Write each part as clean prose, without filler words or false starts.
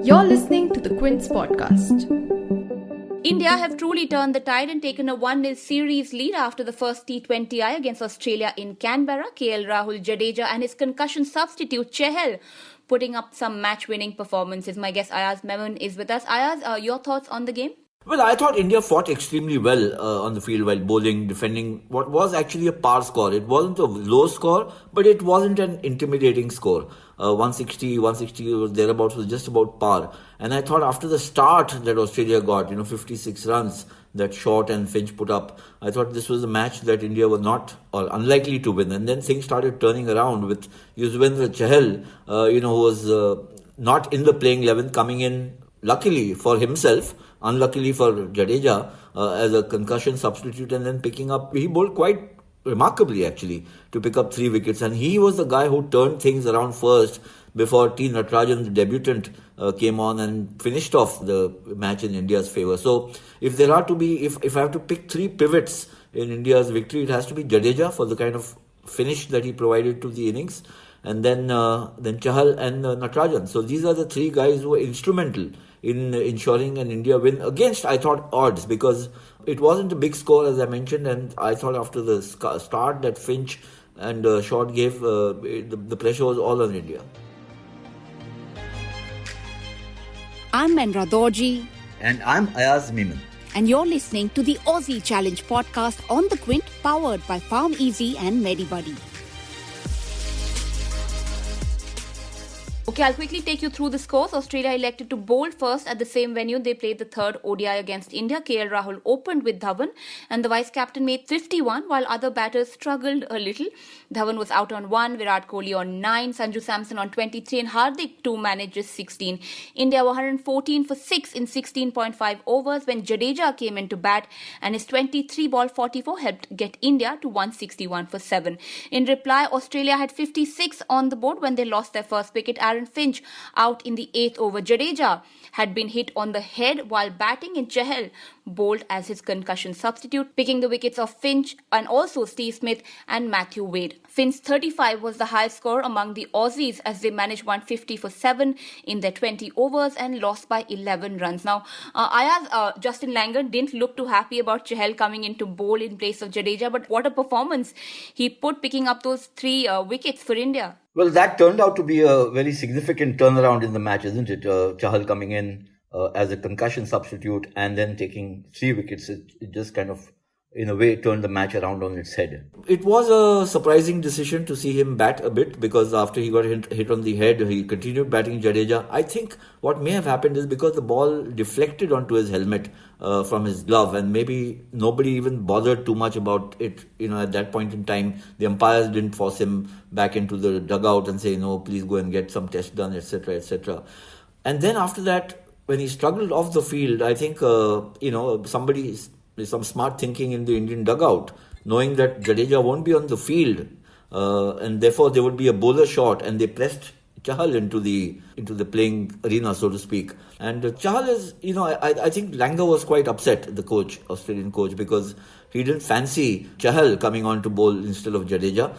You're listening to the Quint's podcast. India have truly turned the tide and taken a 1-0 series lead after the first T20I against Australia in Canberra. Rahul, Jadeja and his concussion substitute Chahal putting up some match-winning performances. My guest Ayaz Memon is with us. Ayaz, your thoughts on the game? Well, I thought India fought extremely well on the field while bowling, defending what was actually a par score. It wasn't a low score, but it wasn't an intimidating score. 160 was thereabouts, was just about par. And I thought after the start that Australia got, 56 runs that Short and Finch put up, I thought this was a match that India was not or unlikely to win. And then things started turning around with Yuzvendra Chahal, who was not in the playing 11, coming in luckily for himself, unluckily for Jadeja, as a concussion substitute, and then he bowled quite remarkably actually to pick up 3 wickets, and he was the guy who turned things around first before T. Natarajan, the debutant, came on and finished off the match in India's favour. So if I have to pick 3 pivots in India's victory, it has to be Jadeja for the kind of finish that he provided to the innings, and then Chahal and Natarajan. So these are the 3 guys who were instrumental in ensuring an India win against, I thought, odds, because it wasn't a big score, as I mentioned, and I thought after the start that Finch and Short gave, the pressure was all on India. I'm Menra Dorji. And I'm Ayaz Memon. And you're listening to the Aussie Challenge podcast on the Quint, powered by Farm Easy and Medibuddy. Okay, I'll quickly take you through the scores. Australia elected to bowl first at the same venue. They played the third ODI against India. Rahul opened with Dhawan and the vice-captain made 51 while other batters struggled a little. Dhawan was out on 1, Virat Kohli on 9, Sanju Samson on 23 and Hardik too managed just 16. India were 114 for 6 in 16.5 overs when Jadeja came in to bat and his 23 ball 44 helped get India to 161 for 7. In reply, Australia had 56 on the board when they lost their first wicket. Aaron Finch out in the 8th over. Jadeja had been hit on the head while batting and Chahal bowled as his concussion substitute, picking the wickets of Finch and also Steve Smith and Matthew Wade. Finch's 35 was the highest score among the Aussies as they managed 150 for 7 in their 20 overs and lost by 11 runs. Now, Ayaz, Justin Langer didn't look too happy about Chahal coming in to bowl in place of Jadeja, but what a performance he put picking up those 3 wickets for India. Well, that turned out to be a very significant turnaround in the match, isn't it? Chahal coming in as a concussion substitute and then taking 3 wickets. It just kind of, in a way, turned the match around on its head. It was a surprising decision to see him bat a bit, because after he got hit on the head, he continued batting Jadeja. I think what may have happened is because the ball deflected onto his helmet from his glove, and maybe nobody even bothered too much about it. At that point in time, the umpires didn't force him back into the dugout and say, no, please go and get some tests done, etc., etc. And then after that, when he struggled off the field, I think, there's some smart thinking in the Indian dugout, knowing that Jadeja won't be on the field, and therefore there would be a bowler shot, and they pressed Chahal into the playing arena, so to speak. And Chahal is, I think Langer was quite upset, the coach, Australian coach, because he didn't fancy Chahal coming on to bowl instead of Jadeja,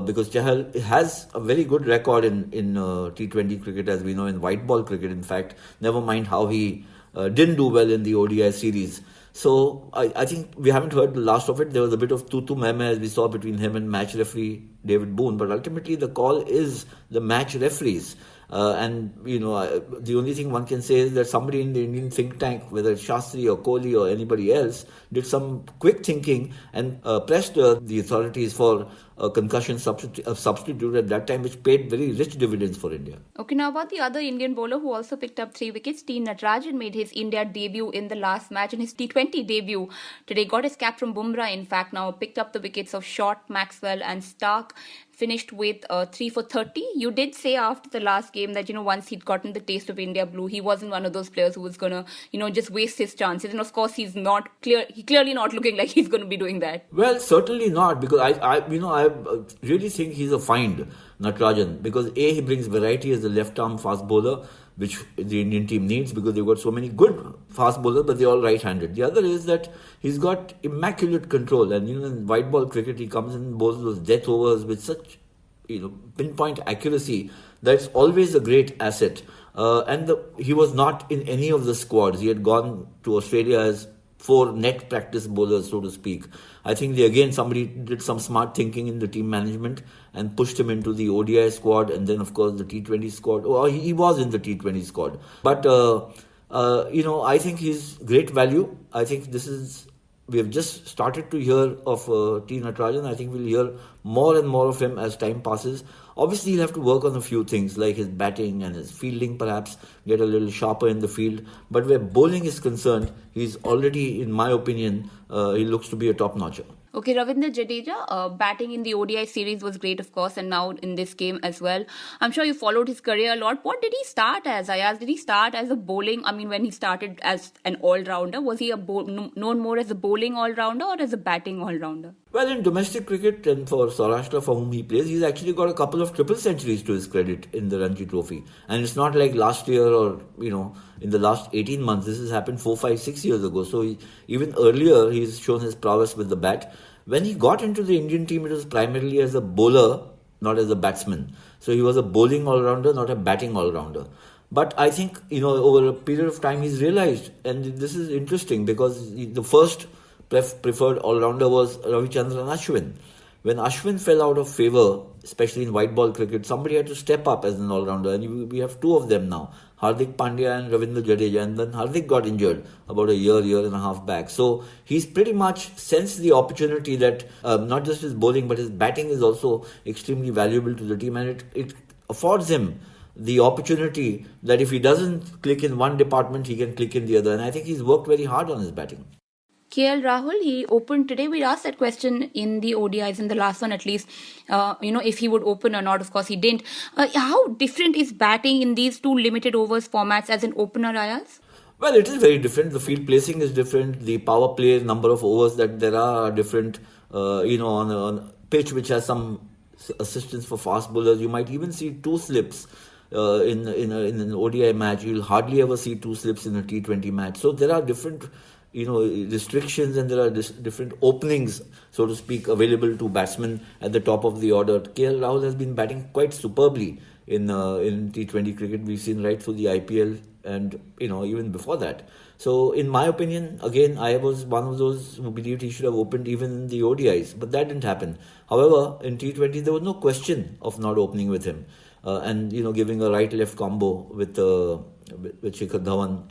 because Chahal has a very good record in T20 cricket, as we know, in white ball cricket, in fact, never mind how he didn't do well in the ODI series. So I think we haven't heard the last of it. There was a bit of tutu meme as we saw between him and match referee David Boone, but ultimately the call is the match referees. The only thing one can say is that somebody in the Indian think tank, whether it's Shastri or Kohli or anybody else, did some quick thinking and pressed the authorities for a concussion substitute at that time, which paid very rich dividends for India. Okay, now about the other Indian bowler who also picked up 3 wickets, T. Natarajan made his India debut in the last match and his T20 debut today. Got his cap from Bumrah, in fact, now picked up the wickets of Short, Maxwell and Stark. Finished with 3 for 30. You did say after the last game that, once he'd gotten the taste of India blue, he wasn't one of those players who was going to, just waste his chances. And of course, he's clearly not looking like he's going to be doing that. Well, certainly not, because I really think he's a find, Natarajan, because he brings variety as a left-arm fast bowler, which the Indian team needs because they've got so many good fast bowlers, but they're all right-handed. The other is that he's got immaculate control, and in white ball cricket he comes in and bowls those death overs with such pinpoint accuracy, that's always a great asset. He was not in any of the squads. He had gone to Australia as 4 net practice bowlers, so to speak. I think somebody did some smart thinking in the team management and pushed him into the ODI squad, and then of course the T20 squad. He was in the T20 squad. But I think he's great value. I think we have just started to hear of T. Natarajan. I think we'll hear more and more of him as time passes. Obviously, he'll have to work on a few things like his batting and his fielding, perhaps get a little sharper in the field. But where bowling is concerned, he's already, in my opinion, he looks to be a top-notcher. Okay, Ravindra Jadeja, batting in the ODI series was great, of course, and now in this game as well. I'm sure you followed his career a lot. What did he start as, Ayaz? Did he start as a bowling? I mean, when he started as an all-rounder, was he known more as a bowling all-rounder or as a batting all-rounder? Well, in domestic cricket and for Saurashtra, for whom he plays, he's actually got a couple of triple centuries to his credit in the Ranji Trophy. And it's not like last year or, in the last 18 months. This has happened 4, 5, 6 years ago. So even earlier, he's shown his prowess with the bat. When he got into the Indian team, it was primarily as a bowler, not as a batsman. So he was a bowling all-rounder, not a batting all-rounder. But I think, over a period of time, he's realized, and this is interesting because the first preferred all-rounder was Ravichandran Ashwin. When Ashwin fell out of favour, especially in white ball cricket, somebody had to step up as an all-rounder. And we have 2 of them now, Hardik Pandya and Ravindra Jadeja. And then Hardik got injured about a year and a half back. So he's pretty much sensed the opportunity that not just his bowling, but his batting is also extremely valuable to the team. And it affords him the opportunity that if he doesn't click in one department, he can click in the other. And I think he's worked very hard on his batting. Rahul, he opened today. We asked that question in the ODIs, in the last one at least, if he would open or not. Of course, he didn't. How different is batting in these 2 limited overs formats as an opener, Ayaz? Well, it is very different. The field placing is different. The power play number of overs that there are different. On a pitch which has some assistance for fast bowlers, you might even see 2 slips. In an ODI match, you'll hardly ever see 2 slips in a T20 match. So there are different restrictions, and there are different openings, so to speak, available to batsmen at the top of the order. Rahul has been batting quite superbly in T20 cricket. We've seen right through the IPL and, even before that. So, in my opinion, again, I was one of those who believed he should have opened even in the ODIs, but that didn't happen. However, in T20, there was no question of not opening with him. And giving a right-left combo with Shikhar Dhawan,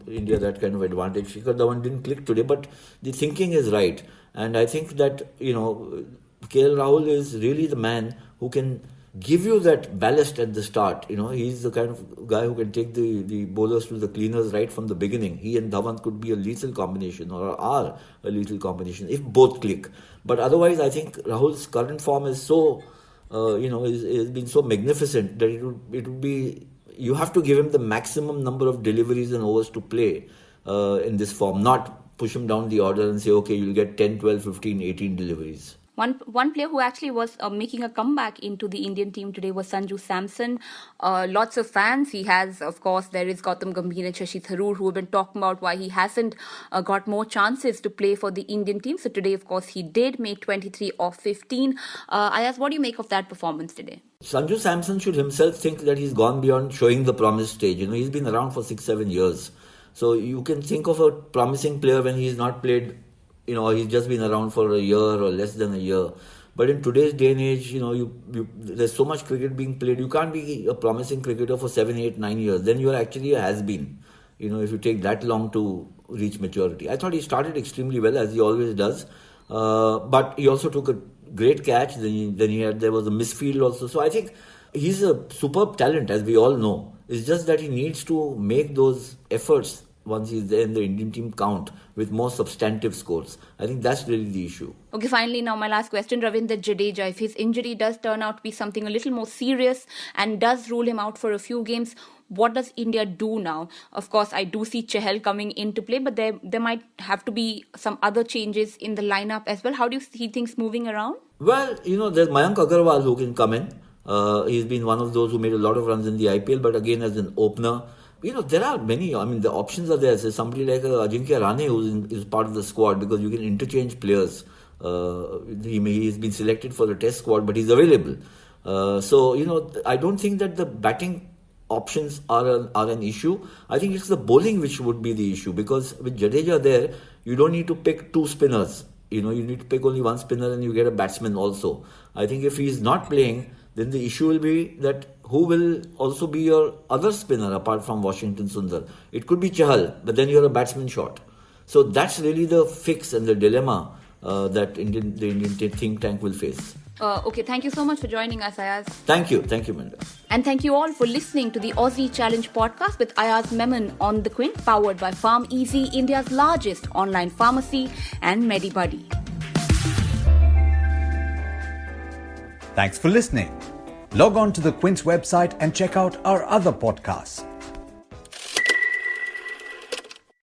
India that kind of advantage. Shikhar Dhawan didn't click today, but the thinking is right. And I think that, Rahul is really the man who can give you that ballast at the start. He's the kind of guy who can take the bowlers to the cleaners right from the beginning. He and Dhawan could be a lethal combination or are a lethal combination if both click. But otherwise, I think Rahul's current form is so... has been so magnificent that it would be, you have to give him the maximum number of deliveries and overs to play in this form, not push him down the order and say, okay, you'll get 10, 12, 15, 18 deliveries. One player who actually was making a comeback into the Indian team today was Sanju Samson. Lots of fans he has. Of course, there is Gautam Gambhir and Shashi Tharoor who have been talking about why he hasn't got more chances to play for the Indian team. So today, of course, he did make 23 off 15. Ayaz, what do you make of that performance today? Sanju Samson should himself think that he's gone beyond showing the promise stage. He's been around for 6-7 years. So you can think of a promising player when he's not played. He's just been around for a year or less than a year. But in today's day and age, there's so much cricket being played. You can't be a promising cricketer for 7, 8, 9 years. Then you're actually a has-been. If you take that long to reach maturity. I thought he started extremely well, as he always does. But he also took a great catch. There was a misfield also. So I think he's a superb talent, as we all know. It's just that he needs to make those efforts once he's there in the Indian team count with more substantive scores. I think that's really the issue. Okay, finally, now my last question, Ravindra Jadeja. If his injury does turn out to be something a little more serious and does rule him out for a few games, what does India do now? Of course, I do see Chahal coming into play, but there might have to be some other changes in the lineup as well. How do you see things moving around? Well, there's Mayank Agarwal who can come in. He's been one of those who made a lot of runs in the IPL, but again, as an opener, there are many. The options are there. So somebody like Ajinkya Rahane who is part of the squad because you can interchange players. He's been selected for the test squad, but he's available. So, I don't think that the batting options are an issue. I think it's the bowling which would be the issue, because with Jadeja there, you don't need to pick two spinners. You need to pick only one spinner and you get a batsman also. I think if he's not playing, then the issue will be that who will also be your other spinner apart from Washington Sundar. It could be Chahal, but then you're a batsman short. So that's really the fix and the dilemma that the Indian think tank will face. Okay, thank you so much for joining us, Ayaz. Thank you, Minda. And thank you all for listening to the Aussie Challenge podcast with Ayaz Memon on the Quint, powered by Farm Easy, India's largest online pharmacy, and MediBuddy. Thanks for listening. Log on to the Quint's website and check out our other podcasts.